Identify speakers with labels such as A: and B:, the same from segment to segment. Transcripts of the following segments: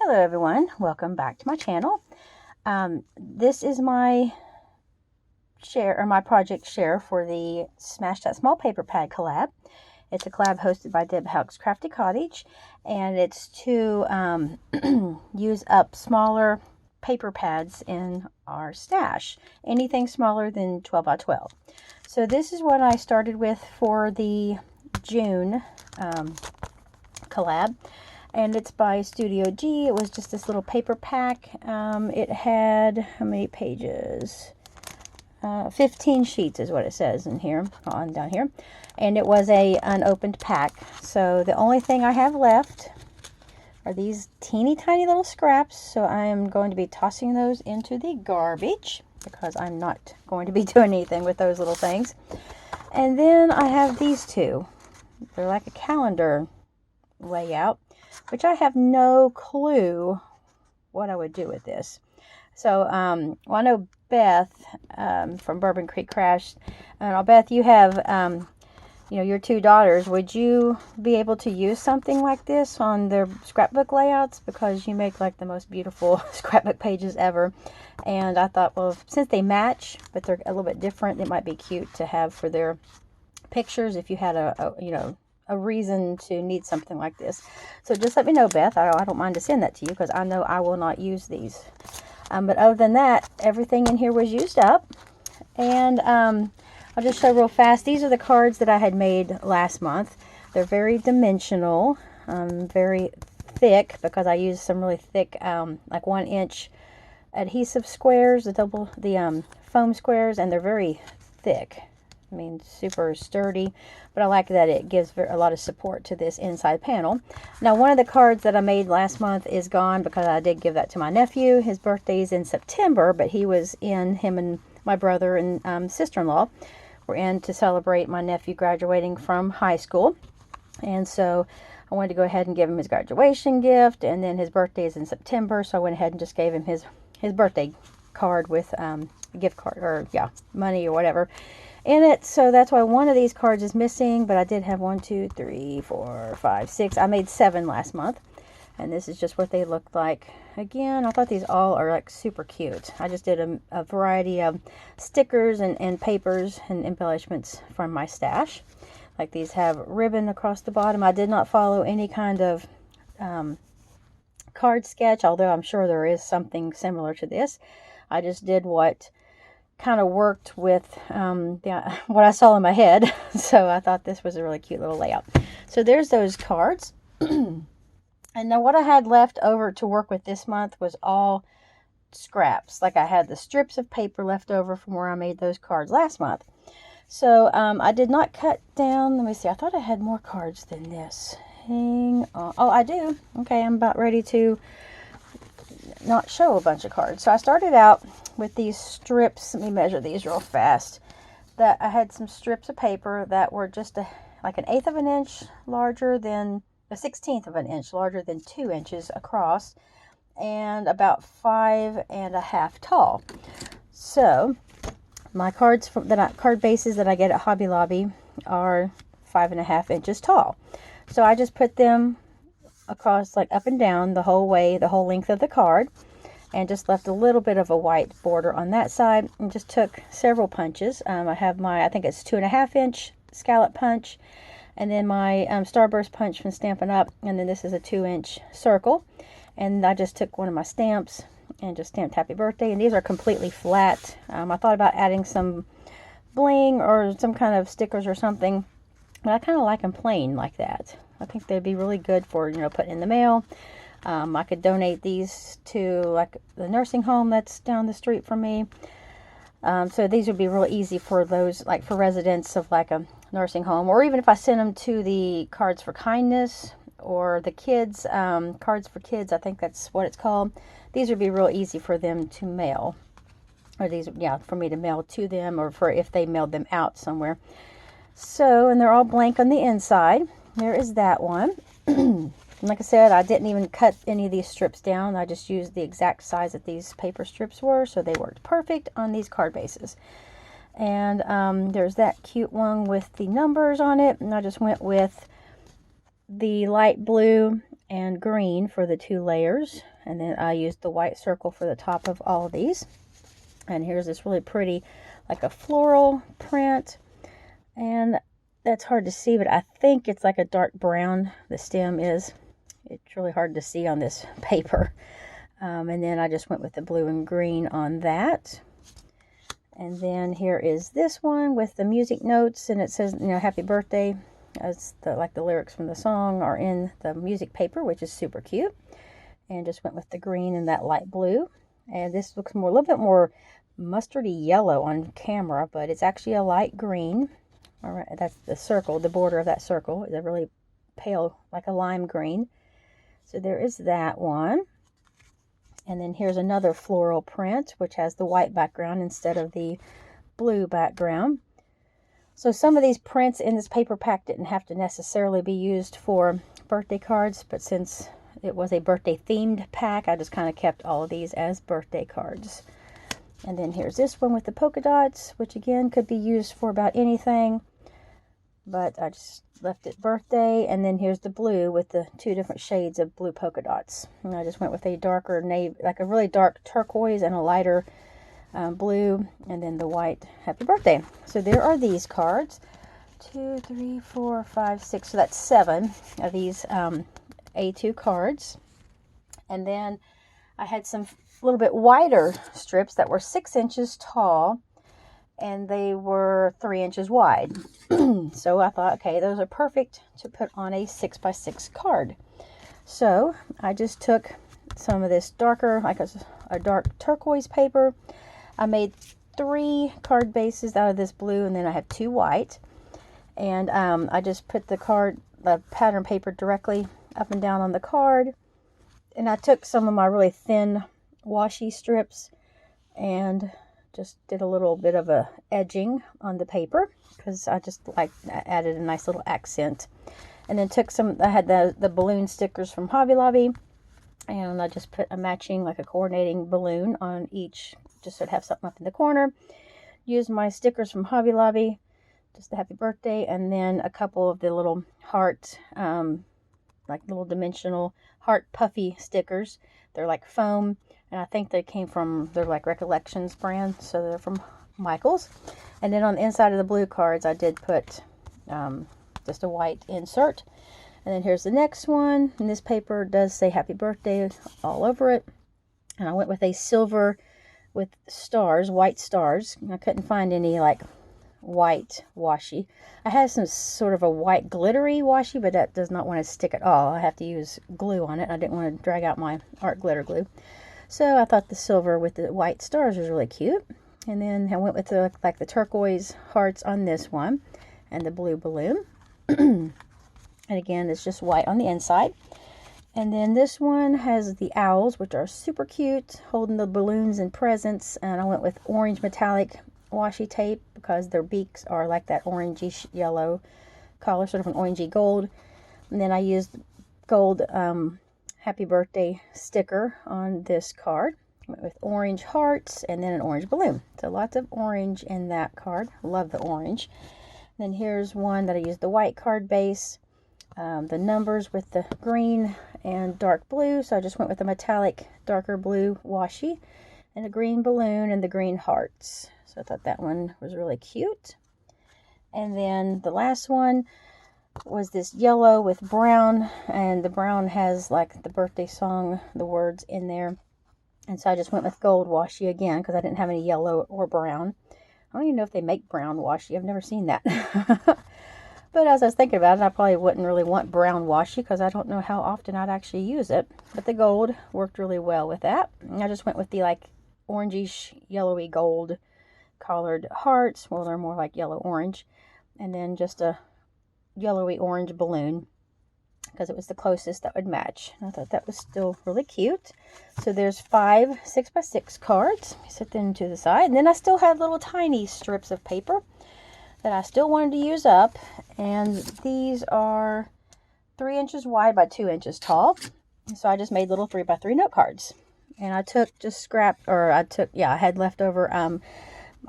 A: Hello everyone, welcome back to my channel. This is my project share for the Smash That Small Paper Pad collab. It's a collab hosted by Houck's Crafty Cottage, and it's to use up smaller paper pads in our stash, anything smaller than 12 by 12. So this is what I started with for the June collab. And it's by Studio G. It was just this little paper pack. It had, how many pages? 15 sheets is what it says in here, down here. And it was a unopened pack. So the only thing I have left are these teeny tiny little scraps. So I am going to be tossing those into the garbage because I'm not going to be doing anything with those little things. And then I have these two. They're like a calendar layout, which I have no clue what I would do with this. So, well, I know Beth from Bourbon Creek Crafts. Beth, you have, your two daughters. Would you be able to use something like this on their scrapbook layouts? Because you make like the most beautiful scrapbook pages ever. And I thought, well, since they match, but they're a little bit different, it might be cute to have for their pictures if you had a reason to need something like this. So just let me know, Beth. I don't mind to send that to you because I know I will not use these. But other than that, everything in here was used up. And I'll just show real fast. These are the cards that I had made last month. They're very dimensional, very thick because I used some really thick, like 1-inch adhesive squares, the foam squares, and they're very thick. I mean, super sturdy, but I like that it gives a lot of support to this inside panel. Now, one of the cards that I made last month is gone because I did give that to my nephew. His birthday's in September, but him and my brother and sister-in-law were in to celebrate my nephew graduating from high school. And so I wanted to go ahead and give him his graduation gift, and then his birthday is in September, so I went ahead and just gave him his birthday card with a gift card, or money or whatever in it. So that's why one of these cards is missing, but I did have 1, 2, 3, 4, 5, 6. I made 7 last month, and this is just what they look like. Again, I thought these all are like super cute. I just did a variety of stickers and papers and embellishments from my stash. Like these have ribbon across the bottom. I did not follow any kind of card sketch, although I'm sure there is something similar to this. I just did what kind of worked with what I saw in my head. So I thought this was a really cute little layout. So there's those cards. And now what I had left over to work with this month was all scraps. Like I had the strips of paper left over from where I made those cards last month. So I did not cut down. Let me see. I thought I had more cards than this. Hang on. Oh, I do. Okay, I'm about ready to not show a bunch of cards. So I started out with these strips. Let me measure these real fast. That I had some strips of paper that were just like 1/8 of an inch larger than a 1/16 of an inch larger than 2 inches across, and about 5.5 tall. So my cards card bases that I get at Hobby Lobby are 5.5 inches tall. So I just put them across, like up and down the whole way, the whole length of the card, and just left a little bit of a white border on that side, and just took several punches. I have I think it's 2.5-inch scallop punch, and then my starburst punch from Stampin' Up, and then this is a 2-inch circle. And I just took one of my stamps and just stamped happy birthday, and these are completely flat. I thought about adding some bling or some kind of stickers or something, but I kind of like them plain like that. I think they'd be really good for, putting in the mail. I could donate these to like the nursing home that's down the street from me. So these would be real easy for those, like for residents of like a nursing home, or even if I send them to the Cards for Kindness or the kids, Cards for Kids, I think that's what it's called. These would be real easy for them to mail, or these, for me to mail to them, or for if they mailed them out somewhere. So, and they're all blank on the inside. There is that one. Like I said, I didn't even cut any of these strips down. I just used the exact size that these paper strips were, so they worked perfect on these card bases. And there's that cute one with the numbers on it, and I just went with the light blue and green for the 2 layers. And then I used the white circle for the top of all of these. And here's this really pretty, like a floral print. And that's hard to see, but I think it's like a dark brown, the stem is. It's really hard to see on this paper. And then I just went with the blue and green on that. And then here is this one with the music notes, and it says, you know, happy birthday. As like the lyrics from the song are in the music paper, which is super cute. And just went with the green and that light blue. And this looks more, a little bit more mustardy yellow on camera, but it's actually a light green. All right, that's the circle, the border of that circle is a really pale, like a lime green. So there is that one. And then here's another floral print, which has the white background instead of the blue background. So some of these prints in this paper pack didn't have to necessarily be used for birthday cards, but since it was a birthday themed pack, I just kind of kept all of these as birthday cards. And then here's this one with the polka dots, which again could be used for about anything, but I just left it birthday. And then here's the blue with the 2 different shades of blue polka dots. And I just went with a darker navy, like a really dark turquoise and a lighter blue, and then the white happy birthday. So there are these cards. 2, 3, 4, 5, 6. So that's 7 of these A2 cards. And then I had some little bit wider strips that were 6 inches tall, and they were 3 inches wide. So I thought, okay, those are perfect to put on a 6x6 card. So I just took some of this darker, like a dark turquoise paper. I made 3 card bases out of this blue, and then I have 2 white. And I just put the pattern paper directly up and down on the card. And I took some of my really thin washi strips and just did a little bit of a edging on the paper, because I just added a nice little accent. And then took some, I had the balloon stickers from Hobby Lobby, and I just put a matching, like a coordinating balloon on each, just so I'd have something up in the corner. Used my stickers from Hobby Lobby, just a happy birthday, and then a couple of the little heart, like little dimensional heart puffy stickers. They're like foam, and I think they came from, they're like Recollections brand, so they're from Michael's. And then on the inside of the blue cards, I did put just a white insert. And then here's the next one, and this paper does say happy birthday all over it. And I went with a silver with stars, white stars. I couldn't find any like white washi. I had some sort of a white glittery washi, but that does not want to stick at all. I have to use glue on it. I didn't want to drag out my art glitter glue. So I thought the silver with the white stars was really cute. And then I went with the turquoise hearts on this one, and the blue balloon. And again, it's just white on the inside. And then this one has the owls, which are super cute, holding the balloons and presents. And I went with orange metallic washi tape because their beaks are like that orangey yellow color, sort of an orangey gold. And then I used gold happy birthday sticker on this card. I went with orange hearts and then an orange balloon. So lots of orange in that card. Love the orange. And then here's one that I used the white card base, the numbers with the green and dark blue. So I just went with a metallic darker blue washi and a green balloon and the green hearts. So I thought that one was really cute. And then the last one was this yellow with brown, and the brown has like the birthday song, the words in there. And so I just went with gold washi again because I didn't have any yellow or brown. I don't even know if they make brown washi. I've never seen that. But as I was thinking about it, I probably wouldn't really want brown washi because I don't know how often I'd actually use it. But the gold worked really well with that. And I just went with the like orangish, yellowy gold colored hearts. Well, they're more like yellow orange. And then just a yellowy orange balloon because it was the closest that would match. And I thought that was still really cute. So there's 5 6x6 cards. Set them to the side. And then I still had little tiny strips of paper that I still wanted to use up. And these are 3 inches wide by 2 inches tall. So I just made little 3x3 note cards. And I took I had leftover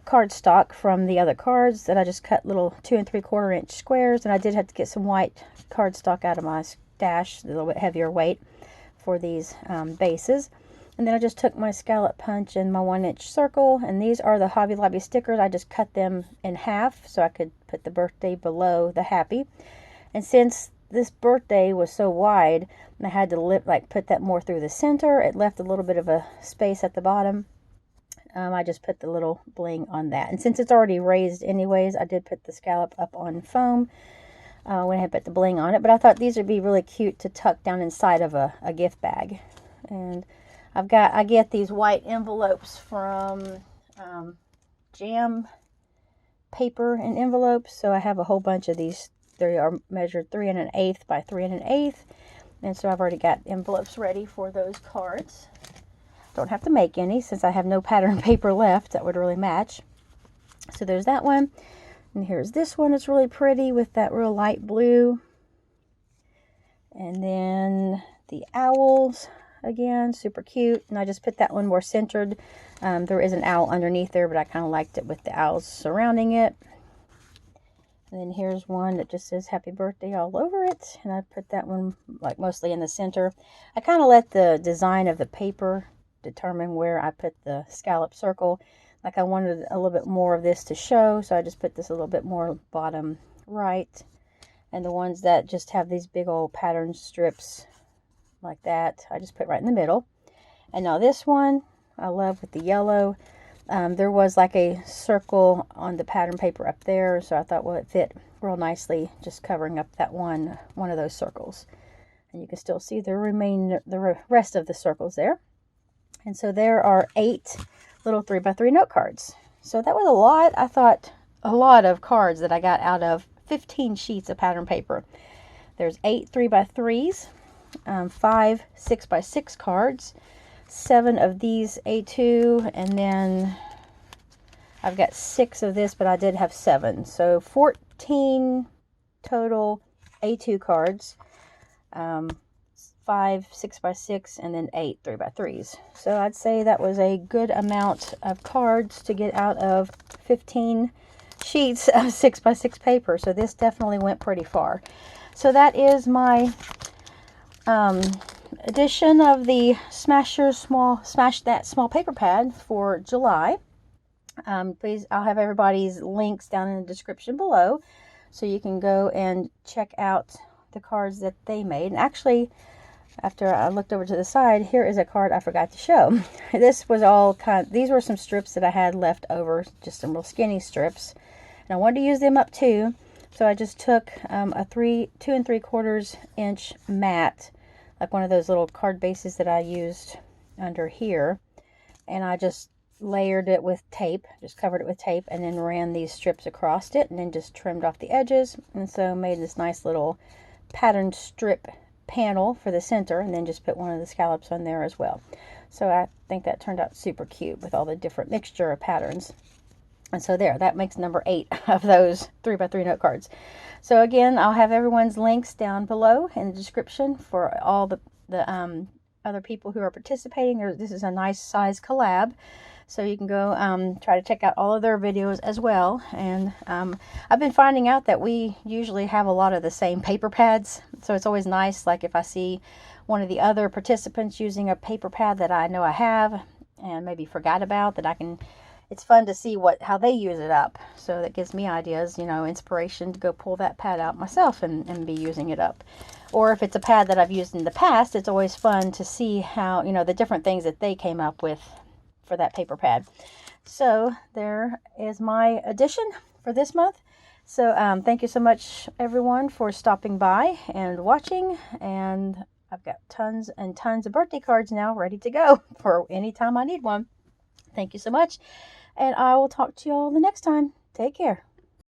A: card stock from the other cards that I just cut little 2 3/4 inch squares. And I did have to get some white card stock out of my dash, a little bit heavier weight for these bases. And then I just took my scallop punch and my 1-inch circle, and these are the Hobby Lobby stickers. I just cut them in half so I could put the birthday below the happy. And since this birthday was so wide, I had to put that more through the center. It left a little bit of a space at the bottom. I just put the little bling on that. And since it's already raised anyways, I did put the scallop up on foam when I had put the bling on it. But I thought these would be really cute to tuck down inside of a gift bag. And I get these white envelopes from Jam Paper and Envelopes. So I have a whole bunch of these. They are measured 3 1/8 by 3 1/8. And so I've already got envelopes ready for those cards. Don't have to make any since I have no pattern paper left that would really match. So there's that one. And here's this one. It's really pretty with that real light blue. And then the owls. Again, super cute. And I just put that one more centered. There is an owl underneath there, but I kind of liked it with the owls surrounding it. And then here's one that just says happy birthday all over it. And I put that one like mostly in the center. I kind of let the design of the paper determine where I put the scallop circle. Like I wanted a little bit more of this to show, so I just put this a little bit more bottom right. And the ones that just have these big old pattern strips like that, I just put right in the middle. And now this one I love with the yellow. There was like a circle on the pattern paper up there, so I thought, well, it fit real nicely just covering up that one of those circles. And you can still see the rest of the circles there. And so there are 8 little 3x3 note cards. So that was a lot. I thought a lot of cards that I got out of 15 sheets of pattern paper. There's 8 3x3s, 5 6x6 cards, 7 of these A2, and then I've got 6 of this, but I did have 7. So 14 total A2 cards. 5 6x6, and then 8 3x3s. So I'd say that was a good amount of cards to get out of 15 sheets of 6x6 paper. So this definitely went pretty far. So that is my edition of the Smash That Small Paper Pad for July. Please, I'll have everybody's links down in the description below, so you can go and check out the cards that they made. And actually, after I looked over to the side, here is a card I forgot to show. This was all these were some strips that I had left over, just some real skinny strips. And I wanted to use them up too. So I just took a 2 3/4 inch mat, like one of those little card bases that I used under here. And I just layered it with tape, just covered it with tape, and then ran these strips across it, and then just trimmed off the edges. And so made this nice little patterned strip panel for the center, and then just put one of the scallops on there as well. So I think that turned out super cute with all the different mixture of patterns. And so there, that makes number 8 of those 3x3 note cards. So again, I'll have everyone's links down below in the description for all the other people who are participating. This is a nice size collab. So you can go try to check out all of their videos as well. And I've been finding out that we usually have a lot of the same paper pads. So it's always nice, like if I see one of the other participants using a paper pad that I know I have and maybe forgot about, that I can, it's fun to see how they use it up. So that gives me ideas, inspiration to go pull that pad out myself and be using it up. Or if it's a pad that I've used in the past, it's always fun to see how, the different things that they came up with for that paper pad. So there is my addition for this month. So thank you so much everyone for stopping by and watching, and I've got tons and tons of birthday cards now ready to go for any time I need one. Thank you so much, and I will talk to you all the next time. Take care.